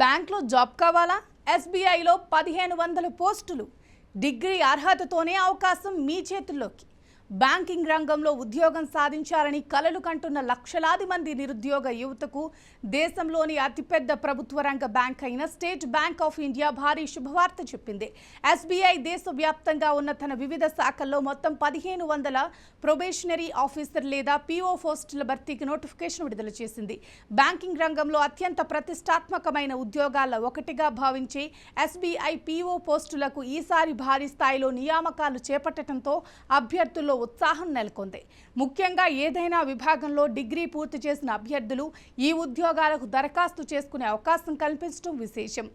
బ్యాంక్లో జాబ్ కావాలా? ఎస్బీఐలో 1500 పోస్టులు. డిగ్రీ అర్హతతోనే అవకాశం మీ చేతుల్లోకి. బ్యాంకింగ్ రంగంలో ఉద్యోగం సాధించాలని కలలు కంటున్న లక్షలాది మంది నిరుద్యోగ యువతకు దేశంలోని అతిపెద్ద ప్రభుత్వ రంగ బ్యాంక్ అయిన స్టేట్ బ్యాంక్ ఆఫ్ ఇండియా భారీ శుభవార్త చెప్పింది. ఎస్బీఐ దేశవ్యాప్తంగా ఉన్న తన వివిధ శాఖల్లో మొత్తం 1500 ప్రొబేషనరీ ఆఫీసర్ లేదా పీఓ పోస్టుల భర్తీకి నోటిఫికేషన్ విడుదల చేసింది. బ్యాంకింగ్ రంగంలో అత్యంత ప్రతిష్టాత్మకమైన ఉద్యోగాల్లో ఒకటిగా భావించే ఎస్బీఐ పీఓ పోస్టులకు ఈసారి భారీ స్థాయిలో నియామకాలు చేపట్టడంతో అభ్యర్థుల్లో ఉత్సాహం నెలకొంది. ముఖ్యంగా ఏదైనా విభాగంలో డిగ్రీ పూర్తి చేసిన అభ్యర్థులు ఈ ఉద్యోగాలకు దరఖాస్తు చేసుకునే అవకాశం కల్పించడం విశేషం.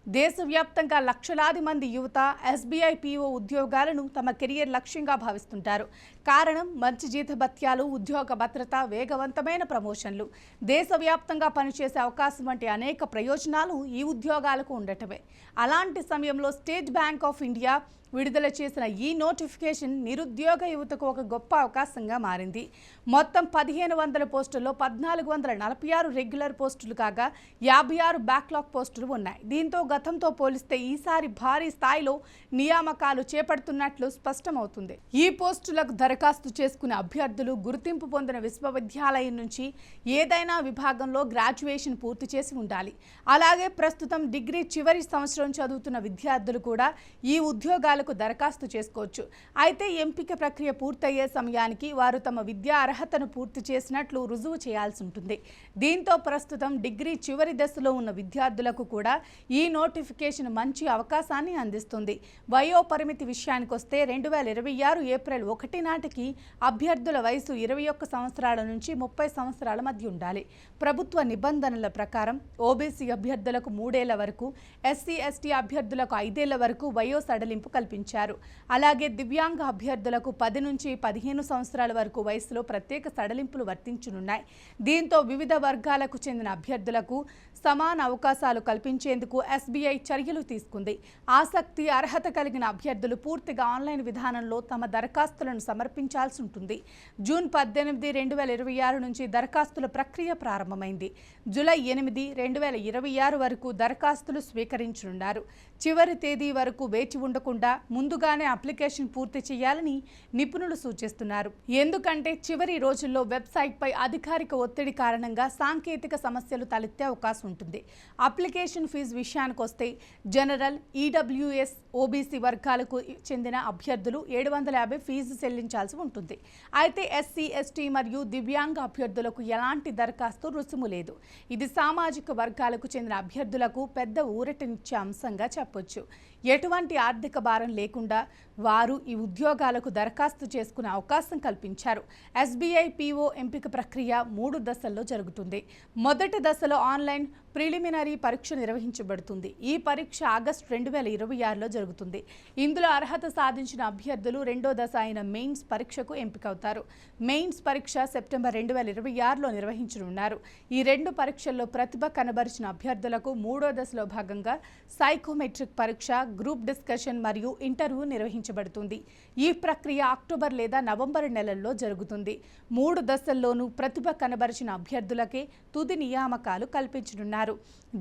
దేశవ్యాప్తంగా లక్షలాది మంది యువత ఎస్బీఐ పీఓ ఉద్యోగాలను తమ కెరియర్ లక్ష్యంగా భావిస్తుంటారు. కారణం మంచి జీతభత్యాలు, ఉద్యోగ భద్రత, వేగవంతమైన ప్రమోషన్లు, దేశవ్యాప్తంగా పనిచేసే అవకాశం వంటి అనేక ప్రయోజనాలు ఈ ఉద్యోగాలకు ఉండటమే. అలాంటి సమయంలో స్టేట్ బ్యాంక్ ఆఫ్ ఇండియా విడుదల చేసిన ఈ నోటిఫికేషన్ నిరుద్యోగ యువతకు ఒక గొప్ప అవకాశంగా మారింది. మొత్తం 1500 పోస్టుల్లో 1446 రెగ్యులర్ పోస్టులు కాగా 56 బ్యాక్లాగ్ పోస్టులు ఉన్నాయి. దీంతో గతంతో పోలిస్తే ఈసారి భారీ స్థాయిలో నియామకాలు చేపడుతున్నట్లు స్పష్టమవుతుంది. ఈ పోస్టులకు దరఖాస్తు చేసుకునే అభ్యర్థులు గుర్తింపు పొందిన విశ్వవిద్యాలయం నుంచి ఏదైనా విభాగంలో గ్రాడ్యుయేషన్ పూర్తి చేసి ఉండాలి. అలాగే ప్రస్తుతం డిగ్రీ చివరి సంవత్సరం చదువుతున్న విద్యార్థులు కూడా ఈ ఉద్యోగాలకు దరఖాస్తు చేసుకోవచ్చు. అయితే ఎంపిక ప్రక్రియ పూర్తయ్యే సమయానికి వారు తమ విద్యా అర్హతను పూర్తి చేసినట్లు రుజువు చేయాల్సి ఉంటుంది. దీంతో ప్రస్తుతం డిగ్రీ చివరి దశలో ఉన్న విద్యార్థులకు కూడా ఈ నోటిఫికేషన్ మంచి అవకాశాన్ని అందిస్తుంది. వయో పరిమితి విషయానికి వస్తే 2026 ఏప్రిల్ 1 నాటికి అభ్యర్థుల వయసు 21 సంవత్సరాల నుంచి 30 సంవత్సరాల మధ్య ఉండాలి. ప్రభుత్వ నిబంధనల ప్రకారం ఓబీసీ అభ్యర్థులకు 3 ఏళ్ల వరకు, ఎస్సీ ఎస్టీ అభ్యర్థులకు 5 ఏళ్ల వరకు వయో సడలింపు కల్పించారు. అలాగే దివ్యాంగ అభ్యర్థులకు 10 నుంచి 15 సంవత్సరాల వరకు వయసులో ప్రత్యేక సడలింపులు వర్తించనున్నాయి. దీంతో వివిధ వర్గాలకు చెందిన అభ్యర్థులకు సమాన అవకాశాలు కల్పించేందుకు ఎస్బీఐ చర్యలు తీసుకుంది. ఆసక్తి, అర్హత కలిగిన అభ్యర్థులు పూర్తిగా ఆన్లైన్ విధానంలో తమ దరఖాస్తులను సమర్పించాల్సి ఉంటుంది. జూన్ 18, 2026 నుంచి దరఖాస్తుల ప్రక్రియ ప్రారంభమైంది. జూలై 8, 2026 వరకు దరఖాస్తులు స్వీకరించనున్నారు. చివరి తేదీ వరకు వేచి ఉండకుండా ముందుగానే అప్లికేషన్ పూర్తి చేయాలని నిపుణులు సూచిస్తున్నారు. ఎందుకంటే చివరి రోజుల్లో వెబ్సైట్పై అధికారిక ఒత్తిడి కారణంగా సాంకేతిక సమస్యలు తలెత్తే అవకాశం ఉంటుంది. అప్లికేషన్ ఫీజు విషయానికి వస్తే జనరల్, ఈడబ్ల్యూఎస్, ఓబీసీ వర్గాలకు చెందిన అభ్యర్థులు 750 ఫీజు చెల్లించాల్సి ఉంటుంది. అయితే ఎస్సీ ఎస్టీ మరియు దివ్యాంగ అభ్యర్థులకు ఎలాంటి దరఖాస్తు రుసుము లేదు. ఇది సామాజిక వర్గాలకు చెందిన అభ్యర్థులకు పెద్ద ఊరటనిచ్చే అంశంగా చెప్పొచ్చు. ఎటువంటి ఆర్థిక భారం లేకుండా వారు ఈ ఉద్యోగాలకు దరఖాస్తు చేసుకునే అవకాశం కల్పించారు. ఎస్బీఐ పీఓ ఎంపిక ప్రక్రియ 3 దశల్లో జరుగుతుంది. మొదటి దశలో ఆన్లైన్ ప్రిలిమినరీ పరీక్ష నిర్వహించబడుతుంది. ఈ పరీక్ష ఆగస్టు 2026లో జరుగుతుంది. ఇందులో అర్హత సాధించిన అభ్యర్థులు రెండో దశ అయిన మెయిన్స్ పరీక్షకు ఎంపికవుతారు. మెయిన్స్ పరీక్ష సెప్టెంబర్ 2026లో నిర్వహించనున్నారు. ఈ 2 పరీక్షల్లో ప్రతిభ కనబరిచిన అభ్యర్థులకు మూడో దశలో భాగంగా సైకోమెట్రిక్ పరీక్ష, గ్రూప్ డిస్కషన్ మరియు ఇంటర్వ్యూ నిర్వహించబడుతుంది. ఈ ప్రక్రియ అక్టోబర్ లేదా నవంబర్ నెలల్లో జరుగుతుంది. 3 దశల్లోనూ ప్రతిభ కనబరిచిన అభ్యర్థులకే తుది నియామకాలు కల్పించనున్నారు.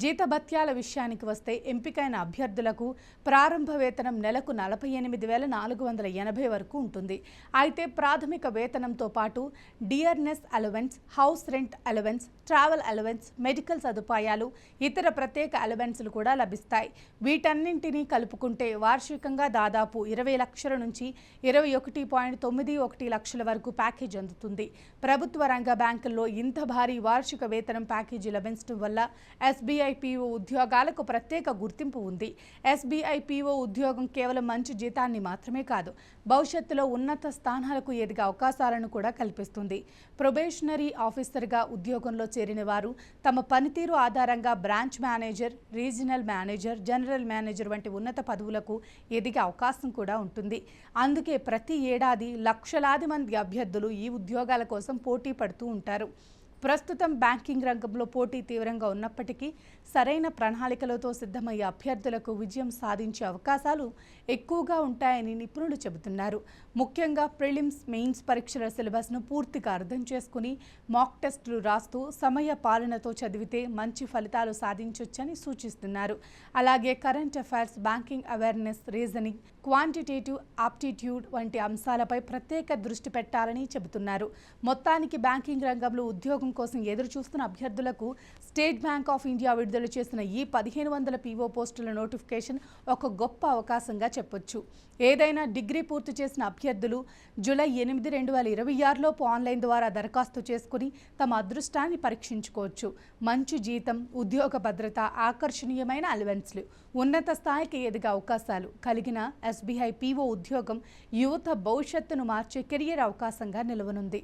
జీతభత్యాల విషయానికి వస్తే ఎంపికైన అభ్యర్థులకు ప్రారంభ వేతనం నెలకు 48,480 వరకు ఉంటుంది. అయితే ప్రాథమిక వేతనంతో పాటు dearness allowance, house rent allowance, travel allowance, medical సదుపాయాలు, ఇతర ప్రత్యేక అలవెన్స్లు కూడా లభిస్తాయి. వీటన్నింటినీ కలుపుకుంటే వార్షికంగా దాదాపు 20 లక్షల నుంచి 21.91 లక్షల వరకు ప్యాకేజ్ అందుతుంది. ప్రభుత్వ రంగ బ్యాంకుల్లో ఇంత భారీ వార్షిక వేతనం ప్యాకేజీ లభించడం వల్ల ఎస్బీఐ పీఓ ఉద్యోగాలకు ప్రత్యేక గుర్తింపు ఉంది. ఎస్బీఐ పీఓ ఉద్యోగం కేవలం మంచి జీతాన్ని మాత్రమే కాదు, భవిష్యత్తులో ఉన్నత స్థానాలకు ఎదిగే అవకాశాలను కూడా కల్పిస్తుంది. ప్రొబేషనరీ ఆఫీసర్గా ఉద్యోగంలో చేరిన వారు తమ పనితీరు ఆధారంగా branch manager, regional manager, general manager వంటి ఉన్నత పదవులకు ఎదిగే అవకాశం కూడా ఉంటుంది. అందుకే ప్రతి ఏడాది లక్షలాది మంది అభ్యర్థులు ఈ ఉద్యోగాల కోసం పోటీ పడుతూ ఉంటారు. ప్రస్తుతం బ్యాంకింగ్ రంగంలో పోటీ తీవ్రంగా ఉన్నప్పటికీ సరైన ప్రణాళికలతో సిద్ధమయ్యే అభ్యర్థులకు విజయం సాధించే అవకాశాలు ఎక్కువగా ఉంటాయని నిపుణులు చెబుతున్నారు. ముఖ్యంగా ప్రిలిమ్స్, మెయిన్స్ పరీక్షల సిలబస్ను పూర్తిగా అర్థం చేసుకుని మాక్ టెస్టులు రాస్తూ సమయ పాలనతో చదివితే మంచి ఫలితాలు సాధించొచ్చని సూచిస్తున్నారు. అలాగే current affairs, banking awareness, reasoning, quantitative aptitude వంటి అంశాలపై ప్రత్యేక దృష్టి పెట్టాలని చెబుతున్నారు. మొత్తానికి బ్యాంకింగ్ రంగంలో ఉద్యోగం కోసం ఎదురు చూస్తున్న అభ్యర్థులకు స్టేట్ బ్యాంక్ ఆఫ్ ఇండియా విడుదల చేసిన ఈ 1500 పీఓ పోస్టుల నోటిఫికేషన్ ఒక గొప్ప అవకాశంగా చెప్పొచ్చు. ఏదైనా డిగ్రీ పూర్తి చేసిన అభ్యర్థులు జూలై 8, 2026లోపు ఆన్లైన్ ద్వారా దరఖాస్తు చేసుకుని తమ అదృష్టాన్ని పరీక్షించుకోవచ్చు. మంచి జీతం, ఉద్యోగ భద్రత, ఆకర్షణీయమైన అలవెన్స్లు, ఉన్నత స్థాయికి ఎదిగే అవకాశాలు కలిగిన ఎస్బీఐ పీఓ ఉద్యోగం యువత భవిష్యత్తును మార్చే కెరియర్ అవకాశంగా నిలవనుంది.